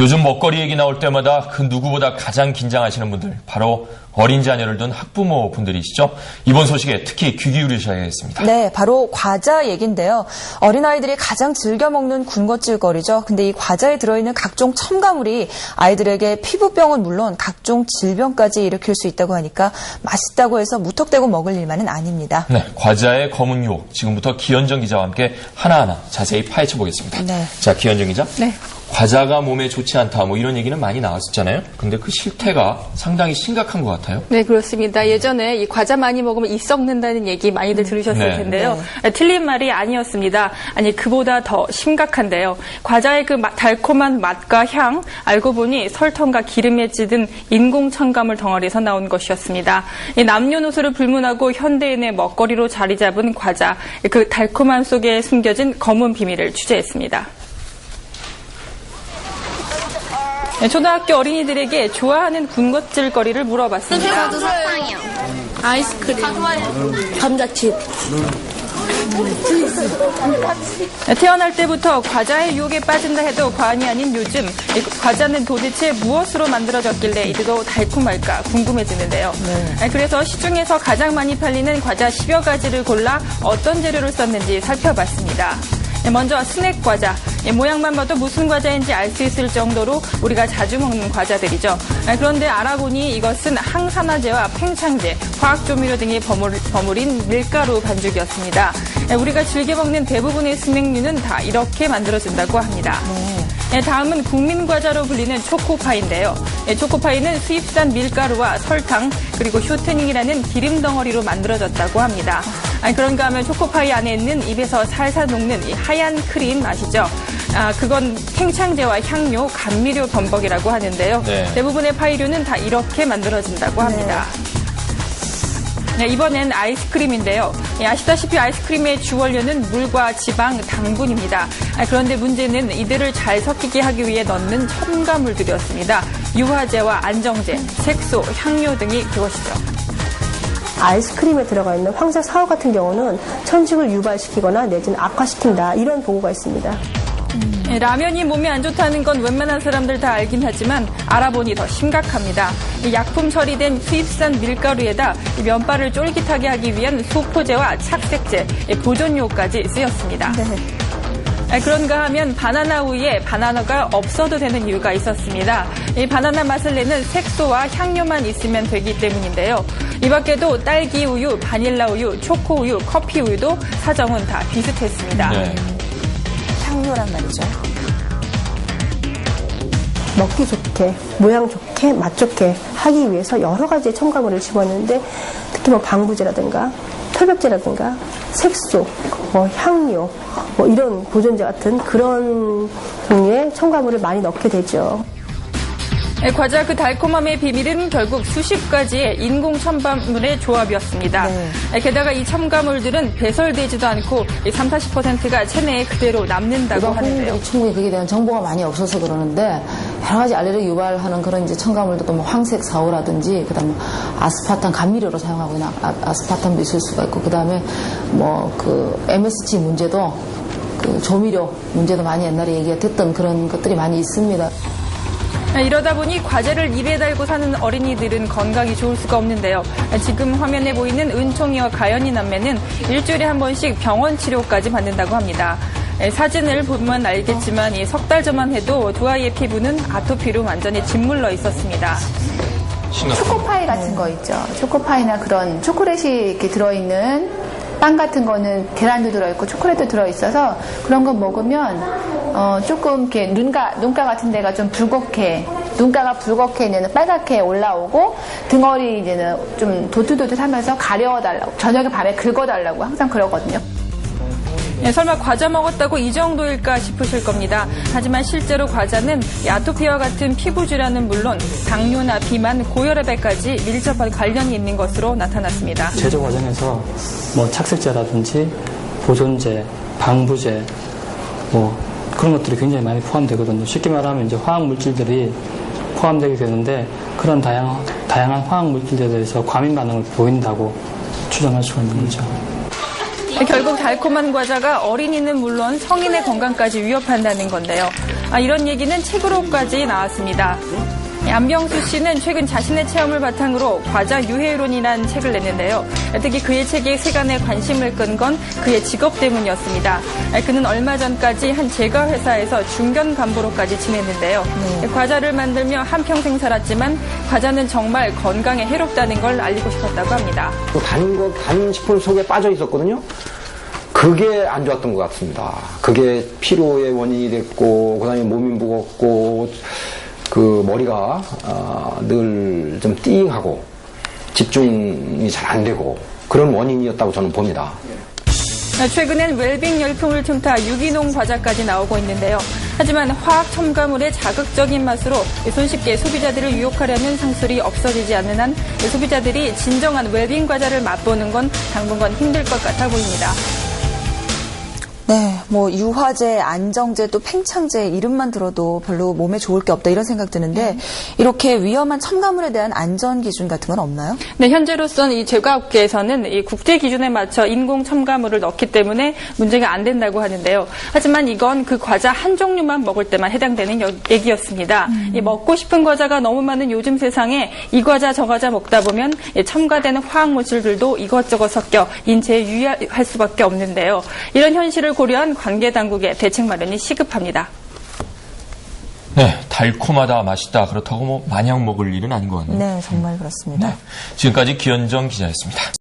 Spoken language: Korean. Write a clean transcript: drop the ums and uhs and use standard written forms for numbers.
요즘 먹거리 얘기 나올 때마다 그 누구보다 가장 긴장하시는 분들, 바로 어린 자녀를 둔 학부모 분들이시죠. 이번 소식에 특히 귀 기울이셔야겠습니다. 네, 바로 과자 얘기인데요. 어린아이들이 가장 즐겨 먹는 군것질거리죠. 근데 이 과자에 들어있는 각종 첨가물이 아이들에게 피부병은 물론 각종 질병까지 일으킬 수 있다고 하니까 맛있다고 해서 무턱대고 먹을 일만은 아닙니다. 네, 과자의 검은 유혹, 지금부터 기현정 기자와 함께 하나하나 자세히 파헤쳐 보겠습니다. 네. 자, 기현정 기자. 네. 과자가 몸에 좋지 않다, 이런 얘기는 많이 나왔었잖아요. 근데 그 실태가 상당히 심각한 것 같아요. 네, 그렇습니다. 예전에 이 과자 많이 먹으면 입 썩는다는 얘기 많이들 들으셨을 네. 텐데요. 틀린 말이 아니었습니다. 아니, 그보다 더 심각한데요. 과자의 그 달콤한 맛과 향, 알고 보니 설탕과 기름에 찌든 인공 첨가물 덩어리에서 나온 것이었습니다. 이 남녀노소를 불문하고 현대인의 먹거리로 자리 잡은 과자, 그 달콤함 속에 숨겨진 검은 비밀을 취재했습니다. 초등학교 어린이들에게 좋아하는 군것질거리를 물어봤습니다. 저도 사탕이요. 아이스크림, 감자칩. 태어날 때부터 과자의 유혹에 빠진다 해도 과언이 아닌 요즘, 과자는 도대체 무엇으로 만들어졌길래 이리도 달콤할까 궁금해지는데요. 그래서 시중에서 가장 많이 팔리는 과자 10여 가지를 골라 어떤 재료를 썼는지 살펴봤습니다. 먼저 스낵 과자. 모양만 봐도 무슨 과자인지 알 수 있을 정도로 우리가 자주 먹는 과자들이죠. 그런데 알아보니 이것은 항산화제와 팽창제, 화학조미료 등이 버무린 밀가루 반죽이었습니다. 우리가 즐겨 먹는 대부분의 스낵류는 다 이렇게 만들어진다고 합니다. 다음은 국민과자로 불리는 초코파이인데요. 초코파이는 수입산 밀가루와 설탕 그리고 쇼트닝이라는 기름 덩어리로 만들어졌다고 합니다. 그런가 하면 초코파이 안에 있는 입에서 살살 녹는 이 하얀 크림 아시죠? 그건 팽창제와 향료, 감미료 범벅이라고 하는데요. 네. 대부분의 파이류는 다 이렇게 만들어진다고 합니다. 네, 이번엔 아이스크림인데요. 아시다시피 아이스크림의 주원료는 물과 지방, 당분입니다. 그런데 문제는 이들을 잘 섞이게 하기 위해 넣는 첨가물들이었습니다. 유화제와 안정제, 색소, 향료 등이 그것이죠. 아이스크림에 들어가 있는 황색 사호 같은 경우는 천식을 유발시키거나 내지는 악화시킨다, 이런 보고가 있습니다. 라면이 몸에 안 좋다는 건 웬만한 사람들 다 알긴 하지만 알아보니 더 심각합니다. 약품 처리된 수입산 밀가루에다 면발을 쫄깃하게 하기 위한 소포제와 착색제, 보존료까지 쓰였습니다. 그런가 하면 바나나 우유에 바나나가 없어도 되는 이유가 있었습니다. 이 바나나 맛을 내는 색소와 향료만 있으면 되기 때문인데요. 이 밖에도 딸기 우유, 바닐라 우유, 초코 우유, 커피 우유도 사정은 다 비슷했습니다. 네. 향료란 말이죠. 먹기 좋게, 모양 좋게, 맛 좋게 하기 위해서 여러 가지의 첨가물을 집어넣는데, 특히 방부제라든가 털벽제라든가 색소, 향료, 이런 보존제 같은 그런 종류의 첨가물을 많이 넣게 되죠. 과자 그 달콤함의 비밀은 결국 수십 가지의 인공 첨가물의 조합이었습니다. 게다가 이 첨가물들은 배설되지도 않고 30~40%가 체내에 그대로 남는다고 하는데요. 충분히 거기에 대한 정보가 많이 없어서 그러는데 여러 가지 알레르기 유발하는 그런 이제 첨가물도 황색 사호라든지 그다음에 아스파탐 감미료로 사용하고 있는 아스파탐도 있을 수가 있고 그다음에 그 MSG 문제도 그 조미료 문제도 많이 옛날에 얘기가 됐던 그런 것들이 많이 있습니다. 이러다 보니 과자를 입에 달고 사는 어린이들은 건강이 좋을 수가 없는데요. 지금 화면에 보이는 은총이와 가연이 남매는 일주일에 한 번씩 병원 치료까지 받는다고 합니다. 사진을 보면 알겠지만 이 석 달 전만 해도 두 아이의 피부는 아토피로 완전히 짓물러 있었습니다. 초코파이 같은 거 있죠. 초코파이나 그런 초콜릿이 이렇게 들어있는 빵 같은 거는 계란도 들어있고 초콜릿도 들어있어서 그런 거 먹으면 조금 이렇게 눈가 같은 데가 좀 붉게, 눈가가 붉게 이제는 빨갛게 올라오고 등어리 이제는 좀 도트도트하면서 가려달라고, 저녁에 밤에 긁어달라고 항상 그러거든요. 설마 과자 먹었다고 이 정도일까 싶으실 겁니다. 하지만 실제로 과자는 아토피와 같은 피부 질환은 물론 당뇨나 비만, 고혈압에까지 밀접한 관련이 있는 것으로 나타났습니다. 제조 과정에서 착색제라든지 보존제, 방부제, 그런 것들이 굉장히 많이 포함되거든요. 쉽게 말하면 이제 화학 물질들이 포함되게 되는데 그런 다양한 화학 물질들에 대해서 과민 반응을 보인다고 추정할 수가 있는 거죠. 결국 달콤한 과자가 어린이는 물론 성인의 건강까지 위협한다는 건데요. 이런 얘기는 책으로까지 나왔습니다. 안병수 씨는 최근 자신의 체험을 바탕으로 과자 유해론이라는 책을 냈는데요. 특히 그의 책에 세간의 관심을 끈 건 그의 직업 때문이었습니다. 그는 얼마 전까지 한 제과 회사에서 중견 간부로까지 지냈는데요. 과자를 만들며 한평생 살았지만 과자는 정말 건강에 해롭다는 걸 알리고 싶었다고 합니다. 단 식품 속에 빠져 있었거든요. 그게 안 좋았던 것 같습니다. 그게 피로의 원인이 됐고, 그 다음에 몸이 무겁고, 그 머리가 늘 좀 띵하고 집중이 잘 안 되고 그런 원인이었다고 저는 봅니다. 최근엔 웰빙 열풍을 틈타 유기농 과자까지 나오고 있는데요. 하지만 화학 첨가물의 자극적인 맛으로 손쉽게 소비자들을 유혹하려는 상술이 없어지지 않는 한 소비자들이 진정한 웰빙 과자를 맛보는 건 당분간 힘들 것 같아 보입니다. 네, 뭐 유화제, 안정제, 또 팽창제 이름만 들어도 별로 몸에 좋을 게 없다 이런 생각 드는데 이렇게 위험한 첨가물에 대한 안전 기준 같은 건 없나요? 네, 현재로서는 이 제과업계에서는 이 국제 기준에 맞춰 인공 첨가물을 넣기 때문에 문제가 안 된다고 하는데요. 하지만 이건 그 과자 한 종류만 먹을 때만 해당되는 얘기였습니다. 이 먹고 싶은 과자가 너무 많은 요즘 세상에 이 과자 저 과자 먹다 보면 첨가되는 화학 물질들도 이것저것 섞여 인체에 유해할 수밖에 없는데요. 이런 현실을 고려한 관계 당국의 대책 마련이 시급합니다. 네, 달콤하다, 맛있다. 그렇다고 뭐 마냥 먹을 일은 아닌 것 같네요. 네, 정말 그렇습니다. 네, 지금까지 기현정 기자였습니다.